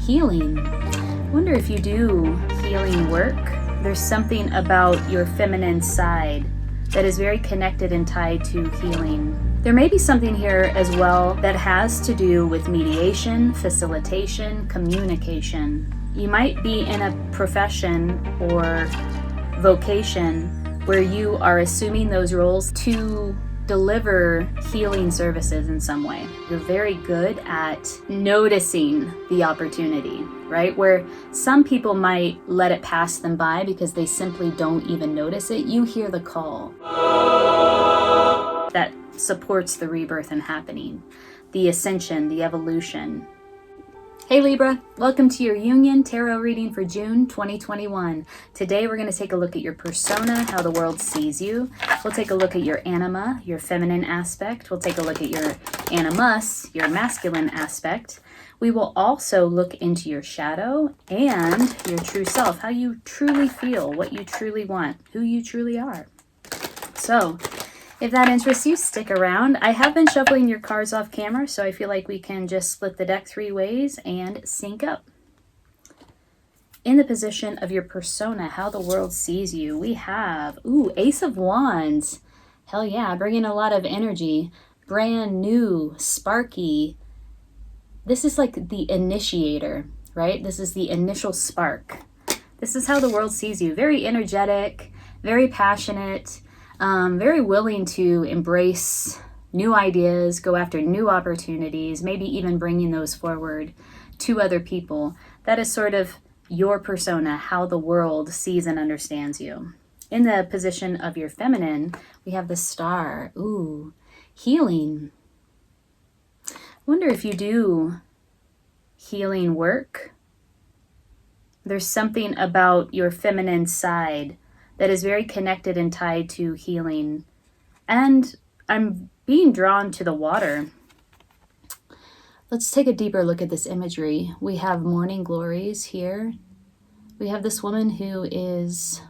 Healing. I wonder if you do healing work. There's something about your feminine side that is very connected and tied to healing. There may be something here as well that has to do with mediation, facilitation, communication. You might be in a profession or vocation where you are assuming those roles to deliver healing services in some way. You're very good at noticing the opportunity, right? Where some people might let it pass them by because they simply don't even notice it. You hear the call that supports the rebirth and happening, the ascension, the evolution. Hey Libra, welcome to your Jungian tarot reading for June 2021. Today we're going to take a look at your persona, how the world sees you. We'll take a look at your anima, your feminine aspect. We'll take a look at your animus, your masculine aspect. We will also look into your shadow and your true self, how you truly feel, what you truly want, who you truly are. So, if that interests you, stick around. I have been shuffling your cards off camera, so I feel like we can just split the deck 3 ways and sync up. In the position of your persona, how the world sees you, we have, Ace of Wands. Hell yeah, bringing a lot of energy. Brand new, sparky. This is like the initiator, right? This is the initial spark. This is how the world sees you. Very energetic, very passionate. Very willing to embrace new ideas, go after new opportunities, maybe even bringing those forward to other people. That is sort of your persona, how the world sees and understands you. In the position of your feminine, we have the Star. Healing. I wonder if you do healing work. There's something about your feminine side that is very connected and tied to healing. And I'm being drawn to the water. Let's take a deeper look at this imagery. We have morning glories here. We have this woman who is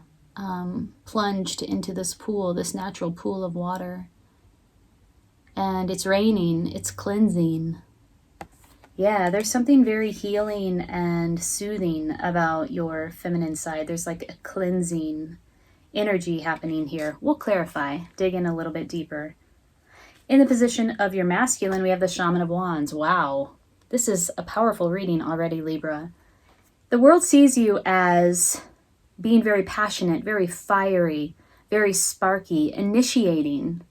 plunged into this pool, this natural pool of water. And it's raining, it's cleansing. Yeah, there's something very healing and soothing about your feminine side. There's like a cleansing energy happening here. We'll clarify, dig in a little bit deeper. In the position of your masculine, we have the Shaman of Wands. Wow, this is a powerful reading already, Libra. The world sees you as being very passionate, very fiery, very sparky, initiating,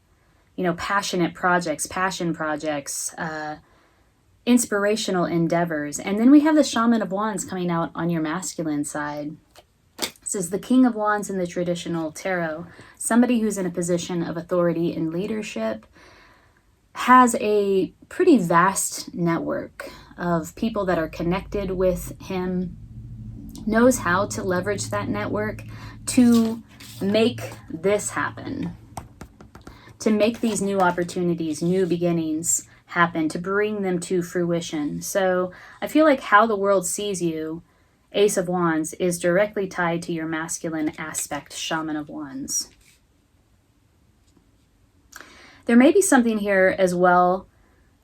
passionate projects, passion projects, inspirational endeavors. And then we have the Shaman of Wands coming out on your masculine side. This is the King of Wands in the traditional tarot. Somebody who's in a position of authority and leadership, has a pretty vast network of people that are connected with him, knows how to leverage that network to make this happen, to make these new opportunities, new beginnings happen, to bring them to fruition. So I feel like how the world sees you, Ace of Wands, is directly tied to your masculine aspect, Shaman of Wands. There may be something here as well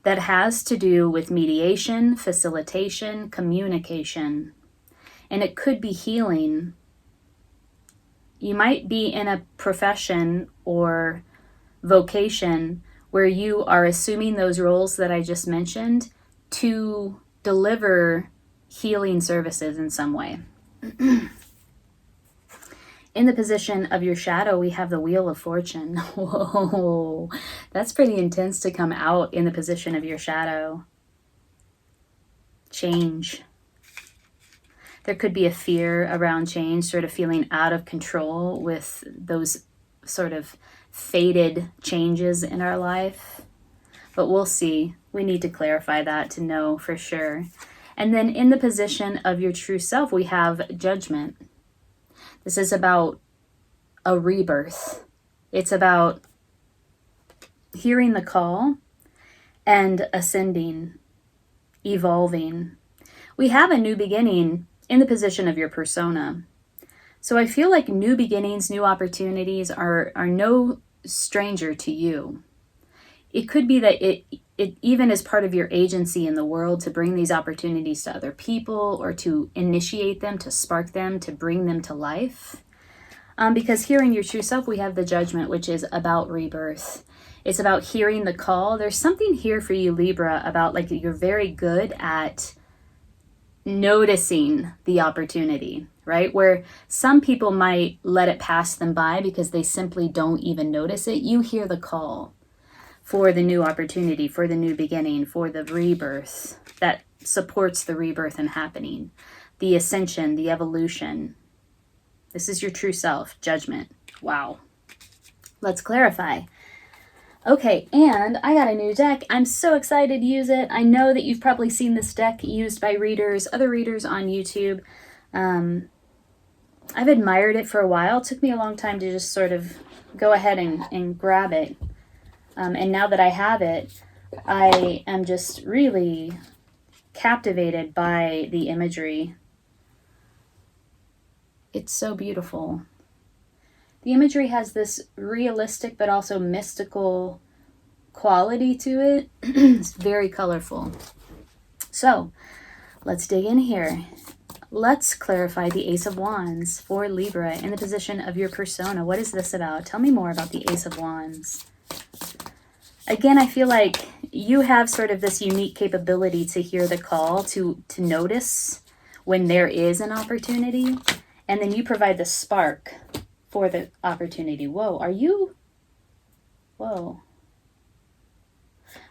that has to do with mediation, facilitation, communication, and it could be healing. You might be in a profession or vocation where you are assuming those roles that I just mentioned to deliver healing services in some way. In the position of your shadow, we have the Wheel of Fortune. Whoa, that's pretty intense to come out in the position of your shadow. Change. There could be a fear around change, sort of feeling out of control with those sort of fated changes in our life. But we'll see. We need to clarify that to know for sure. And then in the position of your true self, we have Judgment. This is about a rebirth. It's about hearing the call and ascending, evolving. We have a new beginning in the position of your persona. So I feel like new beginnings, new opportunities are no stranger to you. It could be that it even is part of your agency in the world to bring these opportunities to other people, or to initiate them, to spark them, to bring them to life. Because here in your true self, we have the Judgment, which is about rebirth. It's about hearing the call. There's something here for you, Libra, about like you're very good at noticing the opportunity, right? Where some people might let it pass them by because they simply don't even notice it. You hear the call for the new opportunity, for the new beginning, for the rebirth that supports the rebirth and happening, the ascension, the evolution. This is your true self, Judgment. Wow. Let's clarify. Okay, and I got a new deck. I'm so excited to use it. I know that you've probably seen this deck used by readers, other readers on YouTube. I've admired it for a while. It took me a long time to just sort of go ahead and grab it. And now that I have it, I am just really captivated by the imagery. It's so beautiful. The imagery has this realistic but also mystical quality to it. It's very colorful. So let's dig in here. Let's clarify the Ace of Wands for Libra in the position of your persona. What is this about? Tell me more about the Ace of Wands. Again, I feel like you have sort of this unique capability to hear the call, to notice when there is an opportunity, and then you provide the spark for the opportunity. Whoa, are you? Whoa.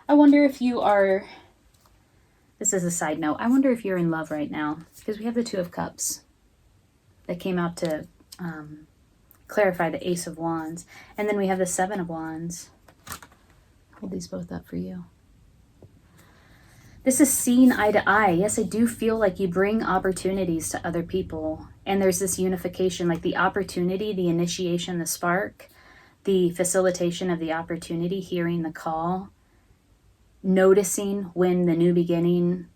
I wonder if you are, this is a side note, I wonder if you're in love right now, because we have the Two of Cups that came out to clarify the Ace of Wands, and then we have the Seven of Wands. Hold these both up for you. This is seen eye to eye. Yes, I do feel like you bring opportunities to other people. And there's this unification, like the opportunity, the initiation, the spark, the facilitation of the opportunity, hearing the call, noticing when the new beginning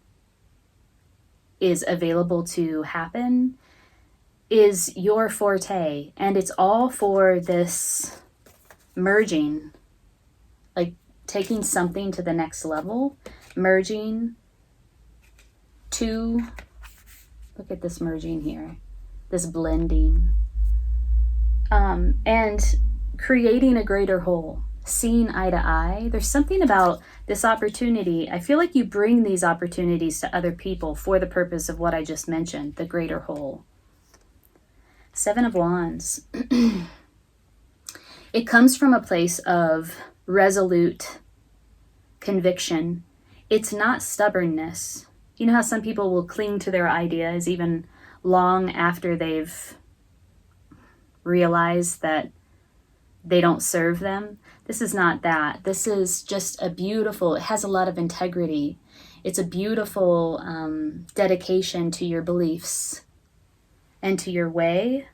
is available to happen is your forte. And it's all for this merging, like taking something to the next level, merging to, look at this merging here, this blending, and creating a greater whole, seeing eye to eye. There's something about this opportunity. I feel like you bring these opportunities to other people for the purpose of what I just mentioned, the greater whole. Seven of Wands. It comes from a place of resolute conviction. It's not stubbornness. You know how some people will cling to their ideas even long after they've realized that they don't serve them? This is not that. This is just a beautiful, it has a lot of integrity. It's a beautiful dedication to your beliefs and to your way.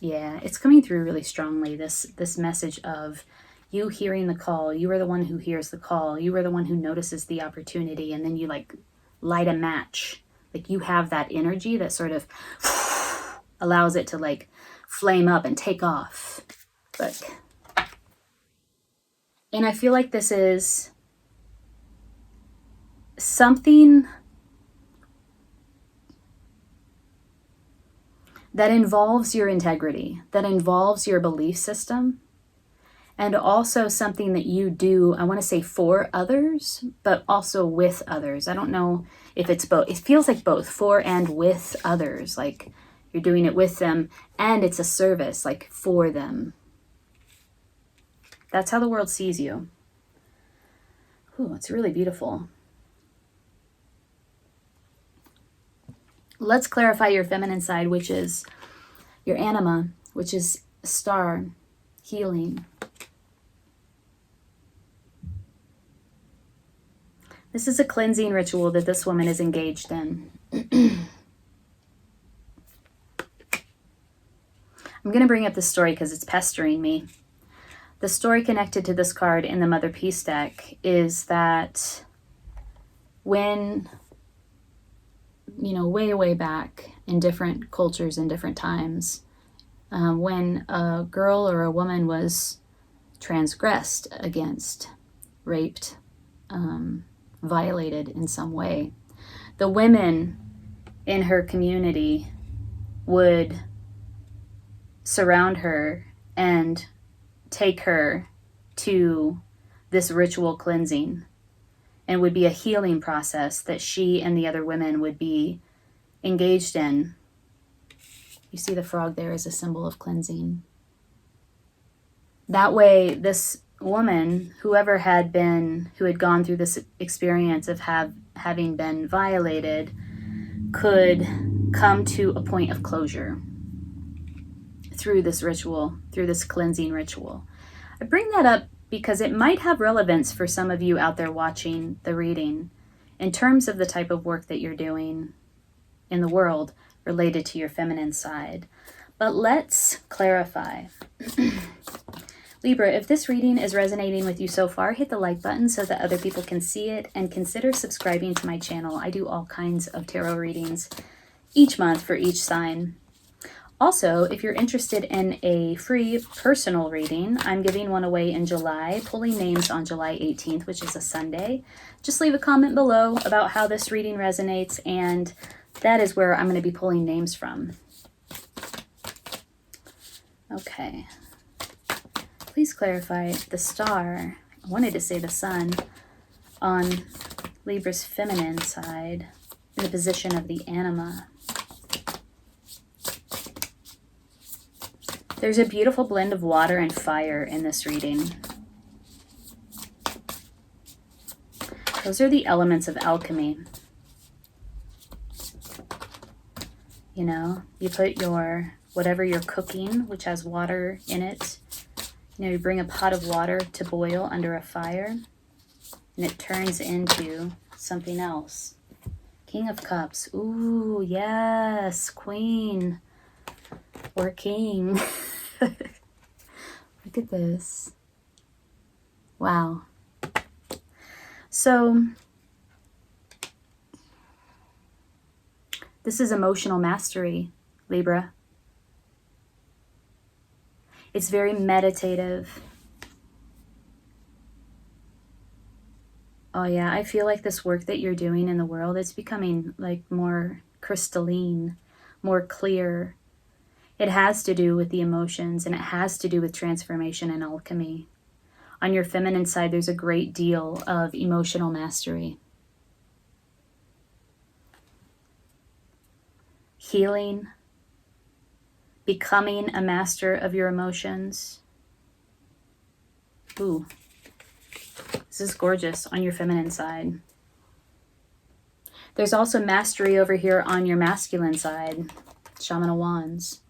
Yeah, it's coming through really strongly, this message of you hearing the call. You are the one who hears the call. You are the one who notices the opportunity, and then you like light a match. Like you have that energy that sort of allows it to like flame up and take off. Look. And I feel like this is something that involves your integrity, that involves your belief system, and also something that you do, I want to say for others, but also with others. I don't know if it's both. It feels like both, for and with others. Like you're doing it with them and it's a service, like for them. That's how the world sees you. Ooh, it's really beautiful. Let's clarify your feminine side, which is your anima, which is a star, healing. This is a cleansing ritual that this woman is engaged in. I'm going to bring up this story because it's pestering me. The story connected to this card in the Mother Peace deck is that when, you know, way back in different cultures and different times, when a girl or a woman was transgressed against, raped, violated in some way. The women in her community would surround her and take her to this ritual cleansing, and would be a healing process that she and the other women would be engaged in. You see the frog there as a symbol of cleansing. That way, this woman, who had gone through this experience of having been violated, could come to a point of closure through this ritual, through this cleansing ritual. I bring that up because it might have relevance for some of you out there watching the reading in terms of the type of work that you're doing in the world related to your feminine side. But let's clarify. Libra, if this reading is resonating with you so far, hit the like button so that other people can see it, and consider subscribing to my channel. I do all kinds of tarot readings each month for each sign. Also, if you're interested in a free personal reading, I'm giving one away in July, pulling names on July 18th, which is a Sunday. Just leave a comment below about how this reading resonates, and that is where I'm going to be pulling names from. Okay. Please clarify the star, I wanted to say the sun, on Libra's feminine side in the position of the anima. There's a beautiful blend of water and fire in this reading. Those are the elements of alchemy. You know, you put whatever you're cooking, which has water in it, you bring a pot of water to boil under a fire, and it turns into something else. King of Cups. Ooh, yes, Queen or King. Look at this. Wow. So, this is emotional mastery, Libra. It's very meditative. Oh yeah, I feel like this work that you're doing in the world, it's becoming like more crystalline, more clear. It has to do with the emotions, and it has to do with transformation and alchemy. On your feminine side, there's a great deal of emotional mastery. Healing. Becoming a master of your emotions. Ooh. This is gorgeous on your feminine side. There's also mastery over here on your masculine side. Shaman of Wands.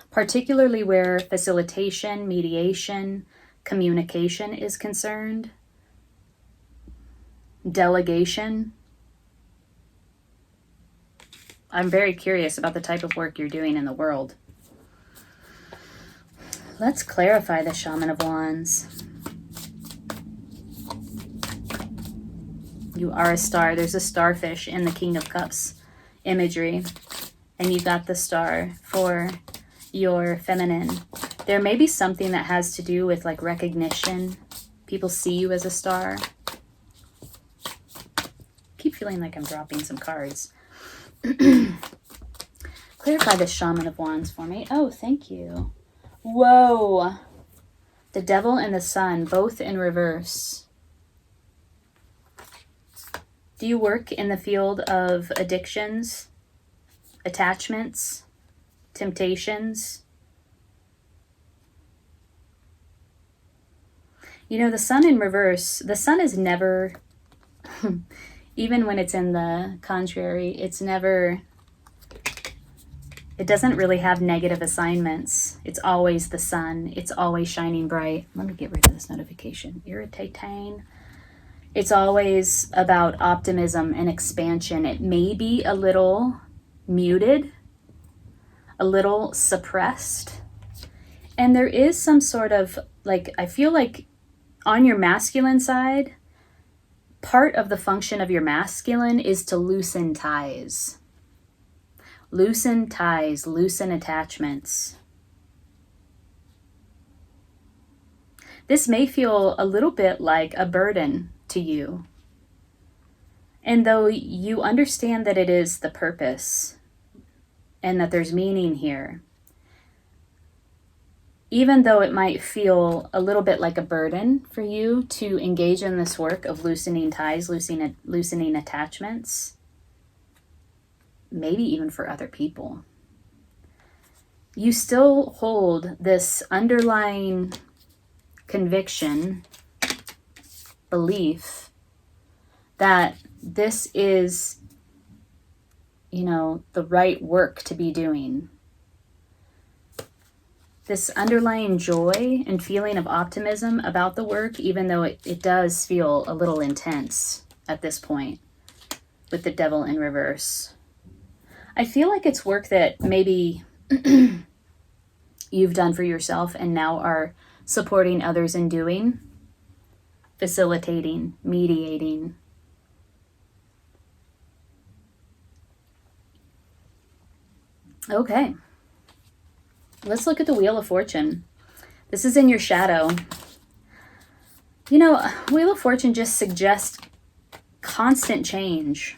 Particularly where facilitation, mediation, communication is concerned. Delegation. I'm very curious about the type of work you're doing in the world. Let's clarify the Shaman of Wands. You are a star. There's a starfish in the King of Cups imagery. And you got the star for your feminine. There may be something that has to do with like recognition. People see you as a star. I keep feeling like I'm dropping some cards. Clarify the Shaman of Wands for me. Oh, thank you. Whoa. The Devil and the Sun, both in reverse. Do you work in the field of addictions, attachments, temptations? You know, the Sun in reverse, the Sun is never, even when it's in the contrary, it's never, it doesn't really have negative assignments. It's always the sun. It's always shining bright. Let me get rid of this notification. Irritating. It's always about optimism and expansion. It may be a little muted, a little suppressed. And there is some sort of, like, I feel like on your masculine side, part of the function of your masculine is to loosen ties. Loosen ties, loosen attachments. This may feel a little bit like a burden to you. And though you understand that it is the purpose and that there's meaning here, even though it might feel a little bit like a burden for you to engage in this work of loosening ties, loosening attachments, maybe even for other people, you still hold this underlying conviction, belief that this is, the right work to be doing. This underlying joy and feeling of optimism about the work, even though it does feel a little intense at this point with the devil in reverse. I feel like it's work that maybe you've done for yourself and now are supporting others in doing, facilitating, mediating. Okay, let's look at the Wheel of Fortune. This is in your shadow. Wheel of Fortune just suggests constant change,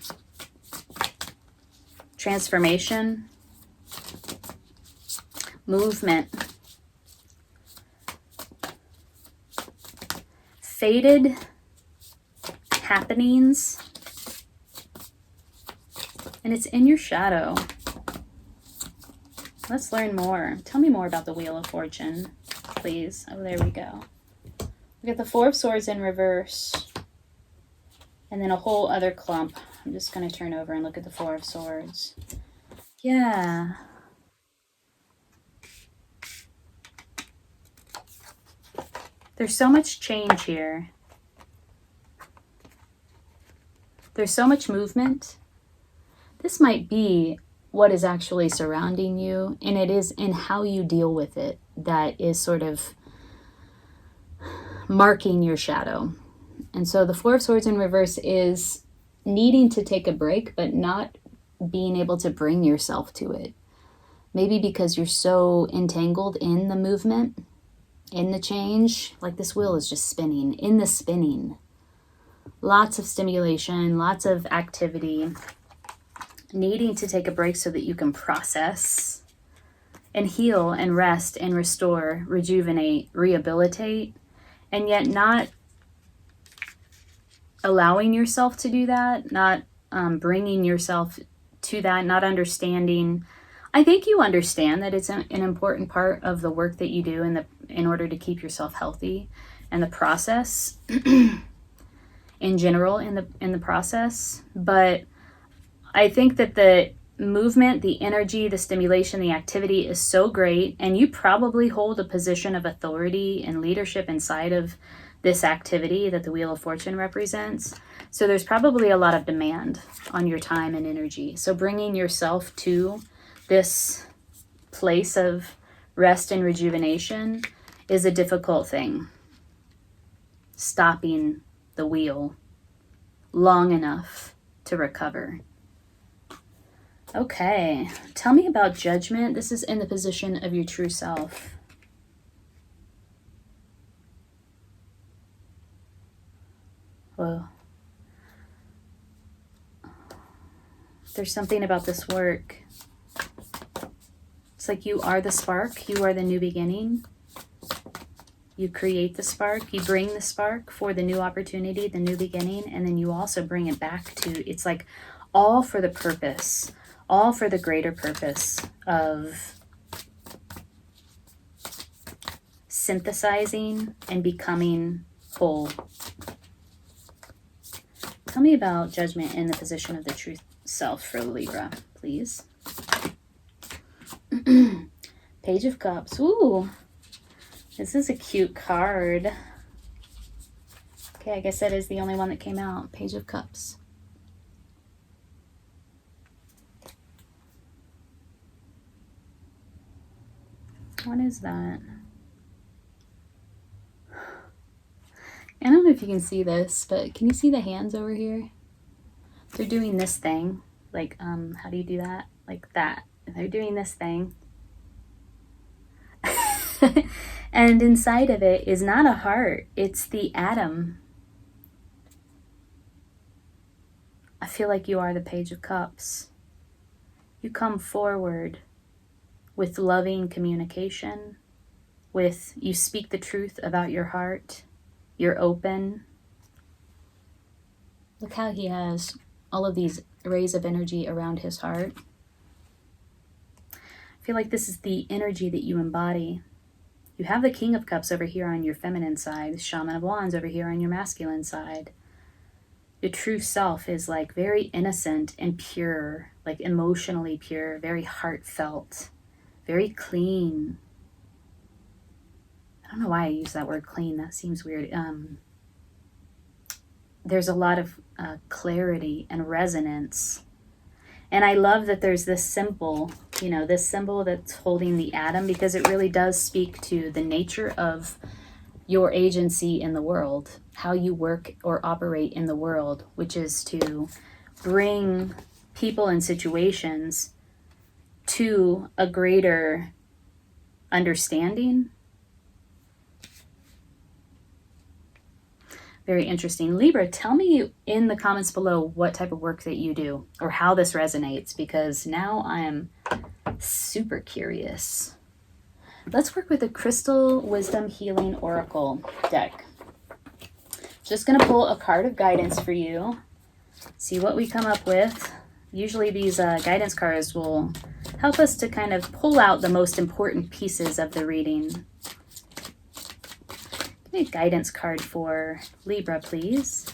transformation, movement, fated happenings, and it's in your shadow. Let's learn more. Tell me more about the Wheel of Fortune, please. Oh, there we go. We got the Four of Swords in reverse, and then a whole other clump. I'm just going to turn over and look at the Four of Swords. Yeah. There's so much change here. There's so much movement. This might be what is actually surrounding you, and it is in how you deal with it that is sort of marking your shadow. And so the Four of Swords in reverse is needing to take a break, but not being able to bring yourself to it. Maybe because you're so entangled in the movement, in the change, like this wheel is just spinning, in the spinning. Lots of stimulation, lots of activity, needing to take a break so that you can process and heal and rest and restore, rejuvenate, rehabilitate, and yet not allowing yourself to do that, not bringing yourself to that, not understanding. I think you understand that it's an important part of the work that you do in order to keep yourself healthy, and the process in general in the process. But I think that the movement, the energy, the stimulation, the activity is so great, and you probably hold a position of authority and leadership inside of this activity that the Wheel of Fortune represents. So there's probably a lot of demand on your time and energy. So bringing yourself to this place of rest and rejuvenation is a difficult thing. Stopping the wheel long enough to recover. Okay, tell me about judgment. This is in the position of your true self. Whoa. There's something about this work. It's like you are the spark. You are the new beginning. You create the spark. You bring the spark for the new opportunity, the new beginning, and then you also bring it back to, it's like all for the purpose, all for the greater purpose of synthesizing and becoming whole. Tell me about judgment in the position of the truth self for Libra, please. Page of Cups. Ooh, this is a cute card. Okay, I guess that is the only one that came out. Page of Cups. What is that? I don't know if you can see this, but can you see the hands over here? They're doing this thing. Like, how do you do that? Like that. They're doing this thing. And inside of it is not a heart, it's the atom. I feel like you are the Page of Cups. You come forward with loving communication, you speak the truth about your heart, you're open. Look how he has all of these rays of energy around his heart. I feel like this is the energy that you embody. You have the King of Cups over here on your feminine side, the Shaman of Wands over here on your masculine side. Your true self is like very innocent and pure, like emotionally pure, very heartfelt, very clean. I don't know why I use that word clean. That seems weird. There's a lot of clarity and resonance. And I love that there's this symbol, this symbol that's holding the atom, because it really does speak to the nature of your agency in the world, how you work or operate in the world, which is to bring people and situations to a greater understanding. Very interesting. Libra, tell me in the comments below what type of work that you do or how this resonates, because now I am super curious. Let's work with the Crystal Wisdom Healing Oracle deck. Just going to pull a card of guidance for you. See what we come up with. Usually these guidance cards will help us to kind of pull out the most important pieces of the reading. Give me a guidance card for Libra, please.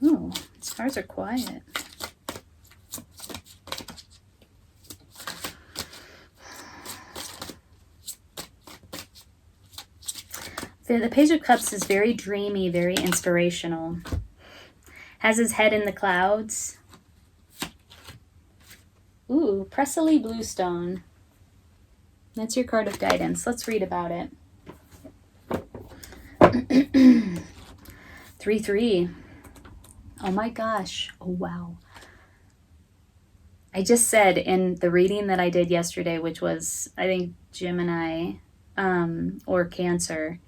Oh, these cards are quiet. The Page of Cups is very dreamy, very inspirational. Has his head in the clouds. Ooh, Presley Bluestone. That's your card of guidance. Let's read about it. 3-3. Oh my gosh. Oh wow. I just said in the reading that I did yesterday, which was, I think, Gemini or Cancer,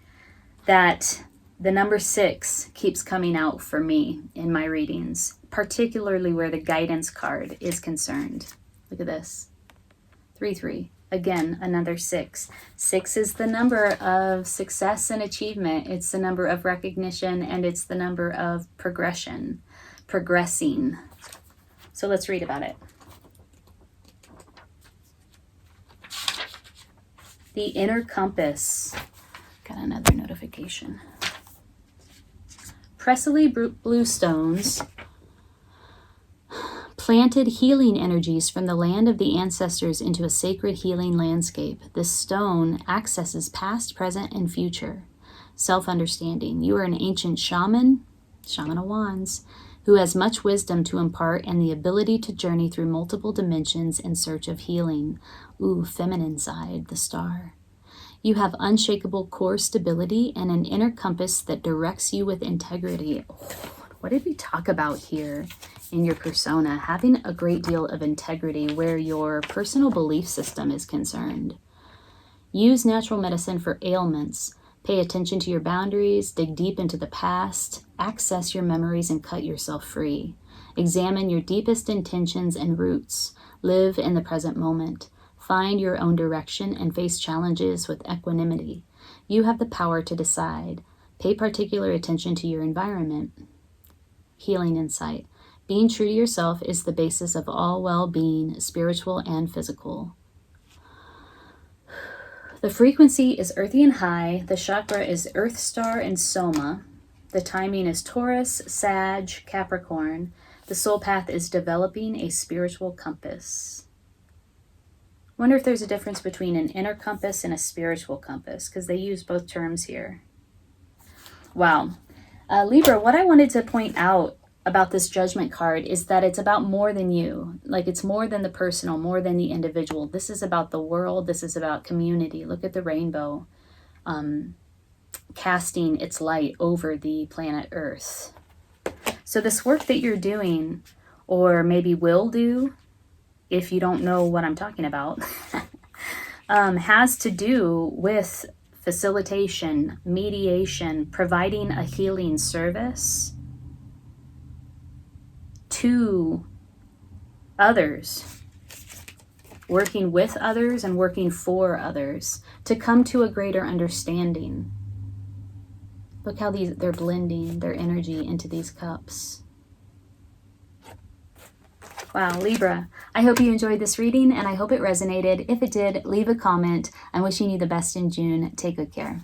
that the number 6 keeps coming out for me in my readings, particularly where the guidance card is concerned. Look at this. 3-3. Again, another 6. 6 is the number of success and achievement. It's the number of recognition, and it's the number of progression, progressing. So let's read about it. The Inner Compass. Got another notification. Presley Bluestones planted healing energies from the land of the ancestors into a sacred healing landscape. This stone accesses past, present, and future. Self-understanding. You are an ancient shaman of wands, who has much wisdom to impart and the ability to journey through multiple dimensions in search of healing. Ooh, feminine side, the star. You have unshakable core stability and an inner compass that directs you with integrity. Oh, what did we talk about here in your persona? Having a great deal of integrity where your personal belief system is concerned. Use natural medicine for ailments. Pay attention to your boundaries. Dig deep into the past. Access your memories and cut yourself free. Examine your deepest intentions and roots. Live in the present moment. Find your own direction and face challenges with equanimity. You have the power to decide. Pay particular attention to your environment. Healing insight. Being true to yourself is the basis of all well-being, spiritual and physical. The frequency is earthy and high. The chakra is Earth Star and Soma. The timing is Taurus, Sag, Capricorn. The soul path is developing a spiritual compass. Wonder if there's a difference between an inner compass and a spiritual compass, because they use both terms here. Wow. Libra, what I wanted to point out about this Judgment card is that it's about more than you. Like, it's more than the personal, more than the individual. This is about the world. This is about community. Look at the rainbow casting its light over the planet Earth. So this work that you're doing, or maybe will do, if you don't know what I'm talking about, has to do with facilitation, mediation, providing a healing service to others, working with others and working for others to come to a greater understanding. Look how they're blending their energy into these cups. Wow, Libra, I hope you enjoyed this reading and I hope it resonated. If it did, leave a comment. I'm wishing you the best in June. Take good care.